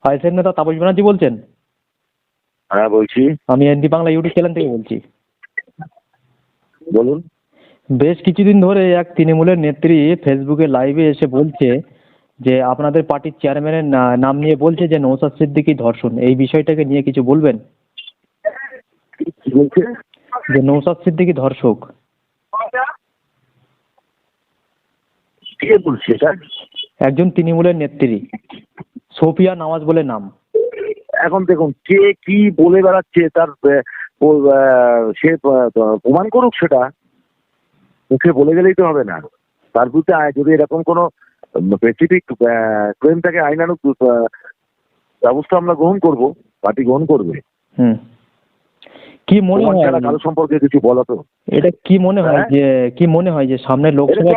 ISF নেতা তাপস ব্যানার্জি বলছেন? হ্যাঁ বলছি। আমি এনডি বাংলা ইউটিউব চ্যানেল থেকে বলছি। বলুন। বেশ কিছুদিন ধরে এক তৃণমূলের নেত্রী ফেসবুকে লাইভে এসে বলছে যে আপনাদের পার্টির চেয়ারম্যানের নাম নিয়ে বলছে যে নওশাদ সিদ্দিকী ধর্ষণ। এই বিষয়টাকে নিয়ে কিছু বলবেন? কি বলছে? যে নওশাদ সিদ্দিকী ধর্ষক। কে বলছে এটা? একজন তৃণমূলের নেত্রী, সোফিয়া নওয়াজ বলে নাম। এখন দেখুন কে কি বলে বেড়াচ্ছে তার সে প্রমাণ করুক, সেটা মুখে বলে গেলেই তো হবে না। তার বিরুদ্ধে যদি এরকম কোনো স্পেসিফিক ক্লেম থাকে, আইনানুগ ব্যবস্থা আমরা গ্রহণ করব, পার্টি গ্রহণ করবে। কি মনে হয় কারো সম্পর্কে কিছু বলা তো এটা কি মনে হয় যে সামনে লোকসভা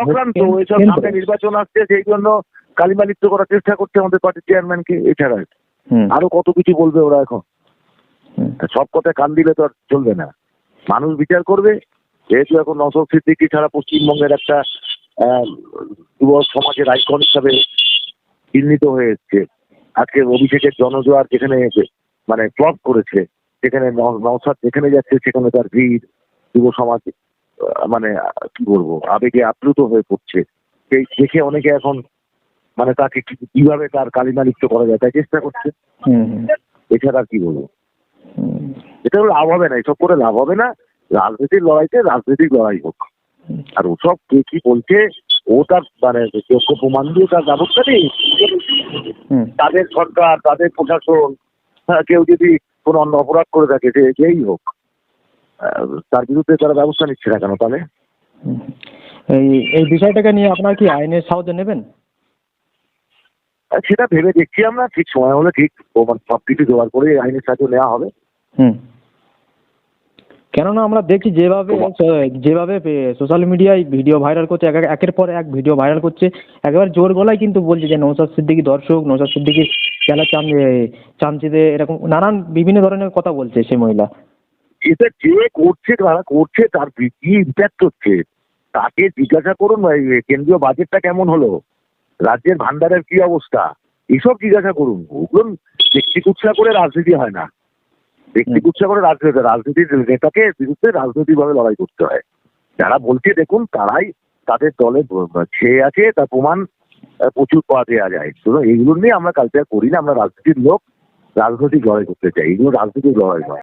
সামনে নির্বাচন আসছে, সেই জন্য কালিমালিপ্ত করার চেষ্টা করছে আমাদের পার্টির চেয়ারম্যানকে। এছাড়া আরো কত কিছু বলবে ওরা। এখন সব কথায় কান দিলে তো আর চলবে না, মানুষ বিচার করবে। যেহেতু এখন নওশাদ সিদ্দিকী ছাড়া পশ্চিমবঙ্গের একটা যুব সমাজের আইকন হিসাবে চিহ্নিত হয়ে এসছে। আজকে অভিষেকের জনজোয়ার যেখানে মানে ফ্লপ করেছে, সেখানে নওশাদ যেখানে যাচ্ছে সেখানে তার ভিড়, যুব সমাজ মানে কি বলবো, আবেগে আপ্লুত হয়ে পড়ছে। সেই দেখে অনেকে এখন মানে তাকে কিভাবে তার কালিমালিপ্ত করা যায় তাই চেষ্টা করছে। এছাড়া আর কি বলবো, এটা লাভ হবে না, এসব করে লাভ হবে না। রাজনীতির লড়াইতে রাজনৈতিক লড়াই হোক। আর ওসব কে কি বলছে, ও তার মানে যোগ্য প্রমাণ দিয়ে তার ব্যবস্থা নেই। তাদের সরকার, তাদের প্রশাসন, কেউ যদি কোনো অন্য অপরাধ করে থাকে, যে যেই হোক, তার বিরুদ্ধে তারা ব্যবস্থা নিচ্ছে না কেন তাহলে? এই বিষয়টাকে নিয়ে আপনার কি আইনের সাহায্য নেবেন? সেটা ভেবে দেখছি আমরা, ঠিক সময় হলে ঠিক সব কিছু জোগাড় করে আইনের সাহায্য নেওয়া হবে। কেননা আমরা দেখছি যেভাবে সোশ্যাল মিডিয়ায় ভিডিও ভাইরাল করছে, একের পর এক ভিডিও ভাইরাল করছে, একেবারে জোর গলায় কিন্তু বলছে যে নওশাদ সিদ্দিকী ধর্ষক, নওশাদ সিদ্দিকী চেলা চামচিদে, এরকম নানান বিভিন্ন ধরনের কথা বলছে সেই মহিলা। এটা যে করছে, তারা করছে, তার কি ইম্প্যাক্ট হচ্ছে তাকে জিজ্ঞাসা করুন। কেন্দ্রীয় বাজেটটা কেমন হলো, রাজ্যের ভান্ডারের কি অবস্থা, এসব জিজ্ঞাসা করুন। ওগুলো ব্যক্তি কুৎসা করে রাজনীতি হয় না, ব্যক্তি কুৎসা করে রাজনীতির নেতাকে বিরুদ্ধে রাজনৈতিকভাবে লড়াই করতে হয়। যারা বলছে দেখুন, তারাই তাদের দলে ছেয়ে আছে, তার প্রমাণ প্রচুর পাওয়া দেওয়া যায়। শুধু এইগুলো নিয়ে আমরা কালচার করি না। আমরা রাজনীতির লোক, রাজনৈতিক লড়াই করতে চাই, এগুলো রাজনৈতিক লড়াই নয়।